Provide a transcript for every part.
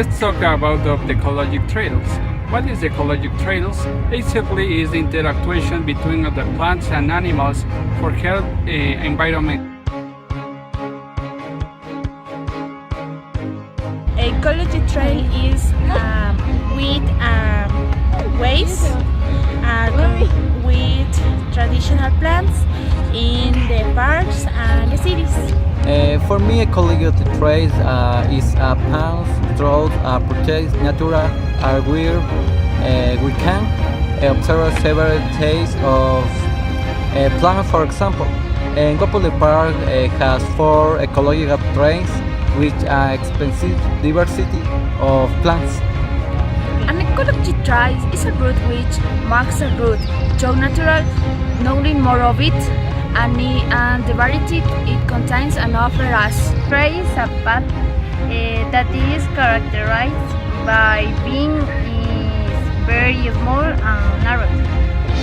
let's talk about the ecologic trails. What is ecologic trails? Basically, is the interaction between the plants and animals for health environment. Ecology trail is with ways with traditional plants in the parks and the cities. For me, ecological trails is a path through protect natural where we can observe several types of plants. For example, Guápulo Park has 4 ecological trails with an extensive diversity of plants. An ecology trail is a route which marks a route, show natural, knowing more of it, and the variety it contains and offers us. Trail is a path that is characterized by being very small and narrow,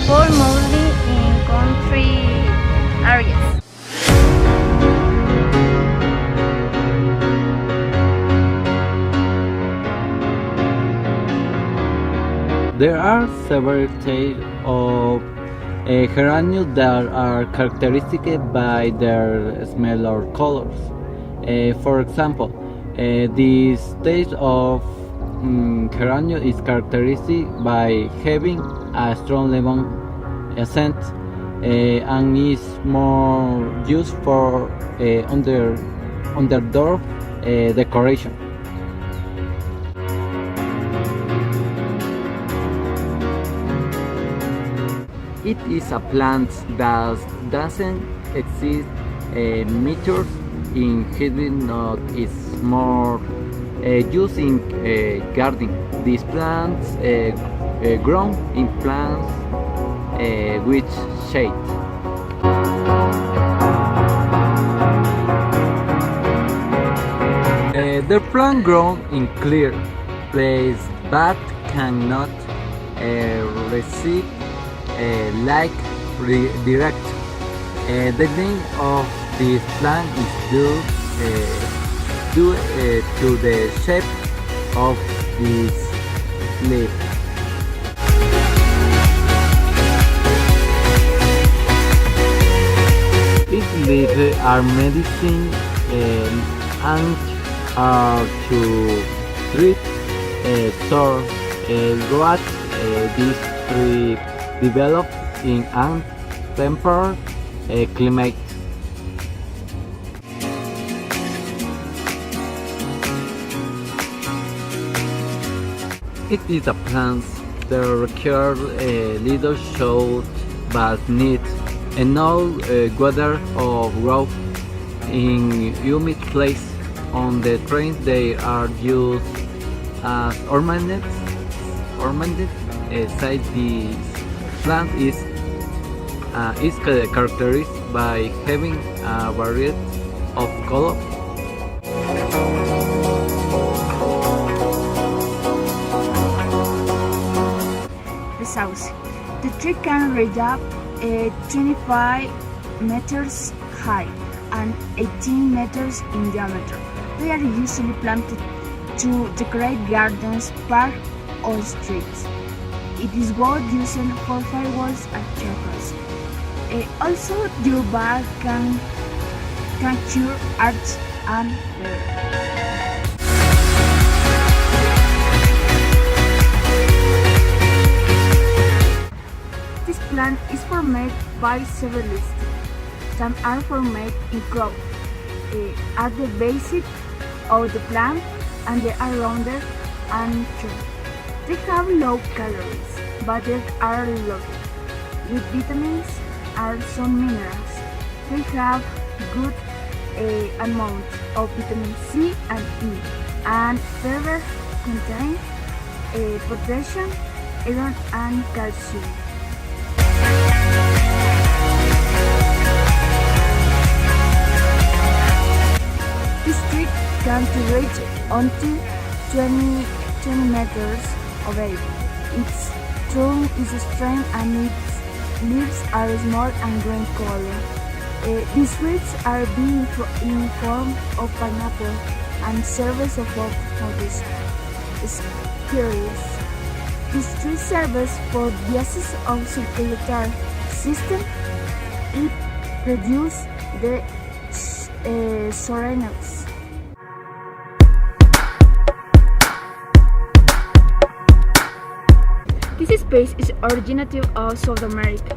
for mostly in country areas. There are several types of geraniums that are characteristic by their smell or colors. For example, this stage of geranium is characteristic by having a strong lemon scent and is more used for underdoor decoration. It is a plant that doesn't exist meters in heaven, not is more used in gardening. These plants grow in plants with shade. The plant grow in clear place but cannot receive light direct. The name of this plant is due to the shape of this leaf. Its leaves are medicine and are to treat sore throat. These three develop in an temperate climate. It is a plant that requires a little shade but needs enough weather or growth in humid place. On the trees they are used as ornaments. Aside this plant is characterized by having a variety of colors. The south. The tree can reach up 25 meters high and 18 meters in diameter. They are usually planted to decorate gardens, parks, or streets. It is wood used for fireworks and chocolates. Also, the bark can cure arts and fever. This plant is formed by several leaves. Some are formed in crowns at the base of the plant, and they are rounded and true. They have low calories, but they are loaded with vitamins and some minerals. They have good amount of vitamin C and E, and fiber contain potassium, iron, and calcium. This tree can reach until 20 meters of height. Its trunk is straight and its leaves are small and green color. These fruits are being in form of pineapple and serve as a food for this. species. This tree serves for basis of circulatory system. It produces the serenus. This species is originative of South America.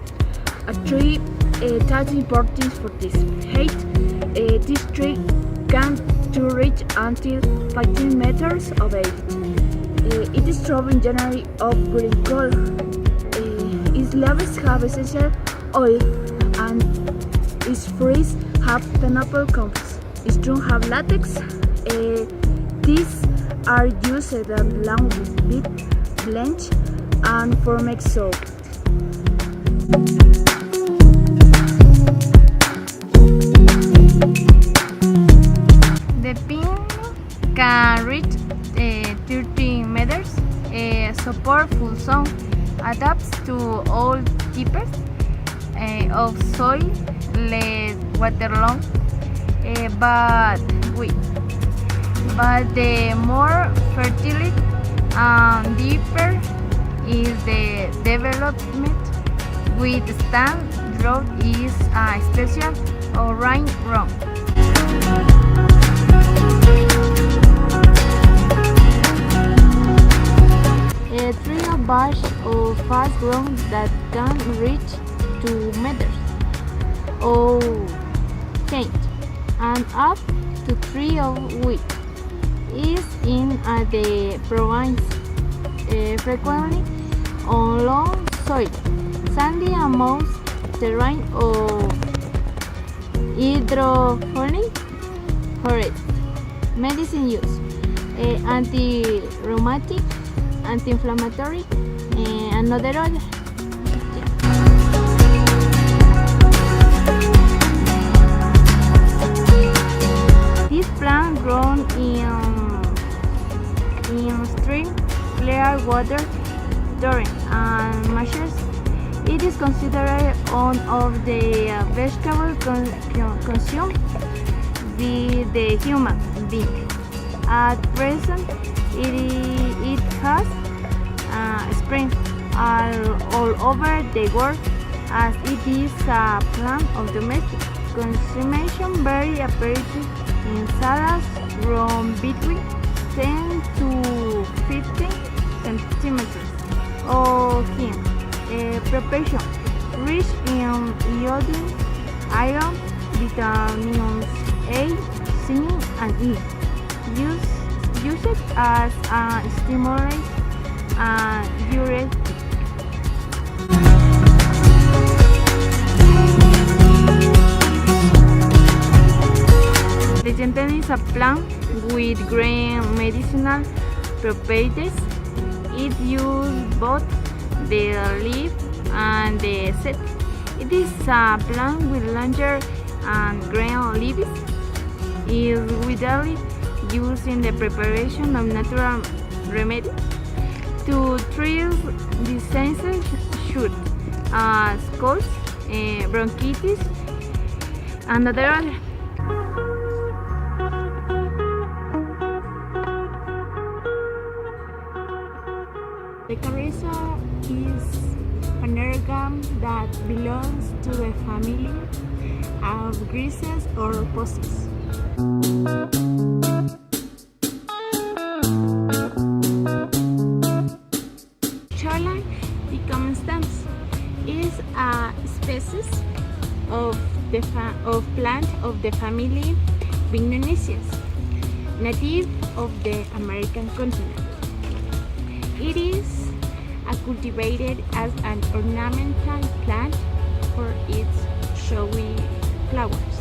A tree that is important for this height. This tree can to reach until 15 meters of age. It is shrub in general of green color. Its leaves have essential oil and its fruits have pineapple compost. Its trunk have latex. These are used along with bleach and for make soap. The pine can reach 30 meters. Supportful sound adapts to all types of soil, less waterlogged, but the more fertile and deeper is the development. With stand drought is a special or rain wrong. A tree of bush or fast grown that can reach 2 meters or change and up to 3 of width is in the province, frequently on low soil, sandy and moist terrain or hydroponic forest. Medicine use: anti-rheumatic, anti-inflammatory, and other oil. This plant grown in stream, clear water, during and marshes. It is considered one of the vegetables consumed by the human being. At present, it has spread all over the world as it is a plant of domestic consumption, very appealing in salads from between 10 to 15 centimeters of him. Preparation rich in iodine, iron, vitamins A, C, and E. Used as a stimulant and diuretic. The centennial is a plant with great medicinal properties. It uses both the leaf and the seed. It is a plant with larger and green leaves. It is widely used in the preparation of natural remedies to treat diseases such as colds, bronchitis, and other. The carissa is an organ that belongs to the family of grasses or posses. Shoreline decumbens is a species of plant of the family Vignonesis, native of the American continent. It is cultivated as an ornamental plant for its showy flowers.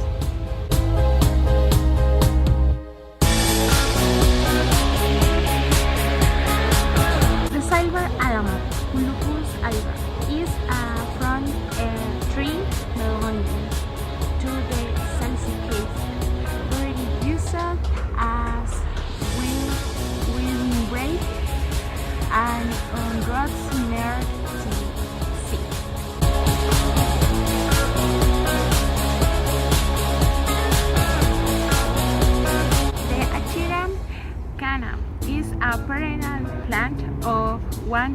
The silver almond, Lupus alba, is from a tree belonging to the Salicycaceae, very used as windbreak and on roads near the sea.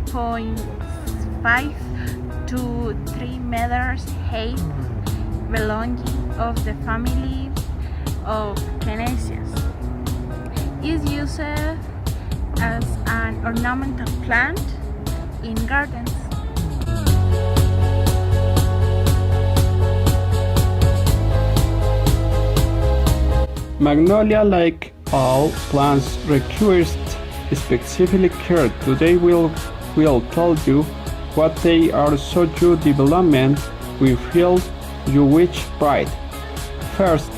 2.5 to 3 meters height, belonging of the family of Canaceae. Is used as an ornamental plant in gardens. Magnolia, like all plants, requires specific care. Today we'll tell you what they are so your development will fill you with pride. First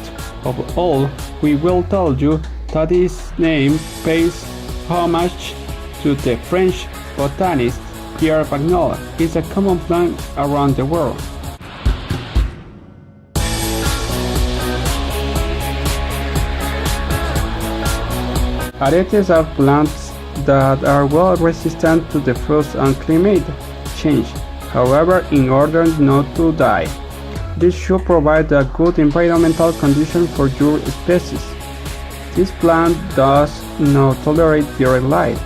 of all, we will tell you that its name pays homage to the French botanist Pierre Magnolia. It's a common plant around the world. Aretes are plants that are well resistant to the frost and climate change. However, in order not to die, this should provide a good environmental condition for your species. This plant does not tolerate direct light,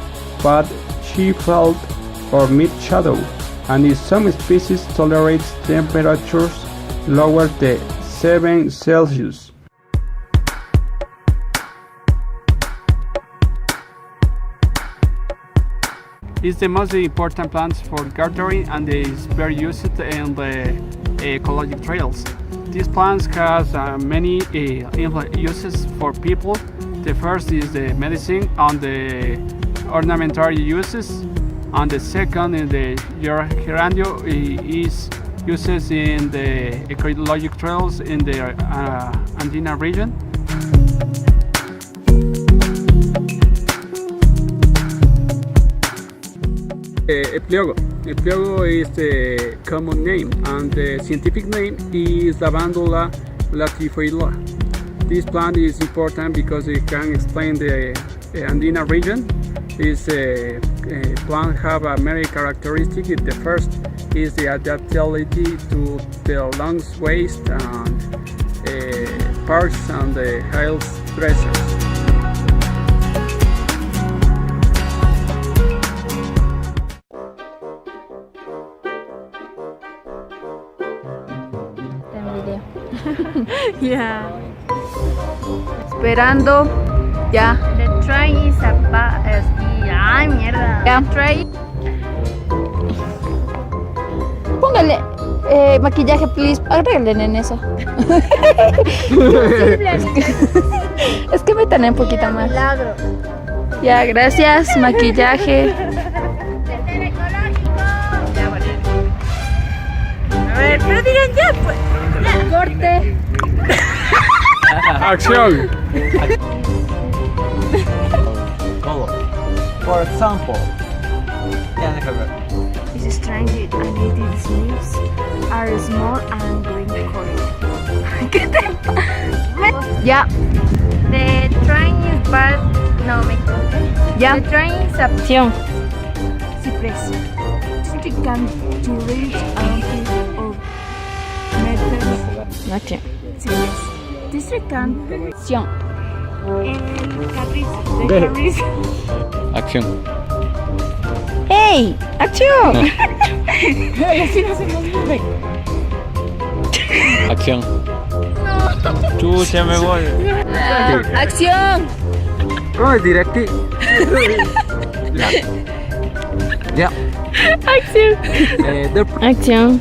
but she felt or mid-shadow, and in some species tolerates temperatures lower than 7 Celsius. It's the most important plant for gardening and is very used in the ecological trails. This plant has many uses for people. The first is the medicine and the ornamental uses, and the second is the geranio is uses in the ecological trails in the Andina region. Epleogo is the common name, and the scientific name is Lavandula latifolia. This plant is important because it can explain the Andina region. This plant have a many characteristics. The first is the adaptability to the long waste and parks and the hail stressors. Yeah. Esperando. Ya. The train is about. Ay, mierda. Ya. The train. Póngale maquillaje, please. Arreglen en eso. Es que metan un poquito más. Milagro. Ya, gracias. Maquillaje. Sendero Ecológico. Ya, bueno. A ver, pero digan ya, pues. Ya. Corte. Acción. Color. For example, yeah, This strange and its leaves are small and green colored. Ya. The train is bad. No, me Ya. The train is a Acción. Cypress. It can to reach of meters. Acción. Cypress. This can Acción. Caprice. acción. ¡Ey! ¡Acción! Acción. Chucha, me voy. ¡Acción! ¿Cómo es directo? Ya. ¡Acción! Acción.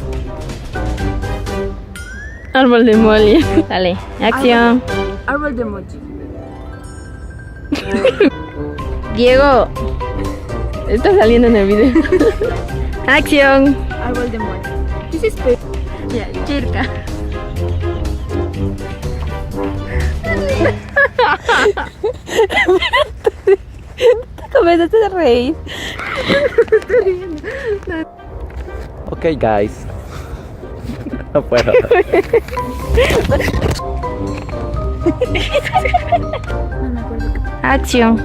Árbol de mole. Dale. Acción. Árbol de mochi. Diego. Está saliendo en el video. Acción. Árbol de mochi. This is pe- Ya, circa. Te comenzaste a reír. Okay, guys. No puedo. No me acuerdo. Acción.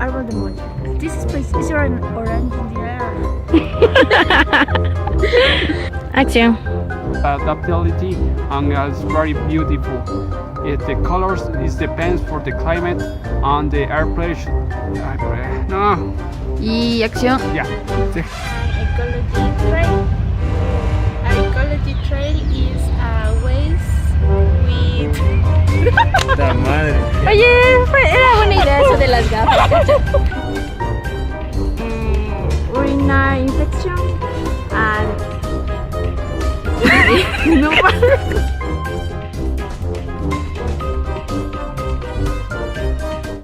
Árbol de mochi. This is an orange in the air. Acción. Adaptability and it's very beautiful. The colors is depends for the climate and the air pressure. Y acción. Ya. Sí. Ecology trail is a ways with La madre. Oye, era buena idea eso de las gafas. Urina infection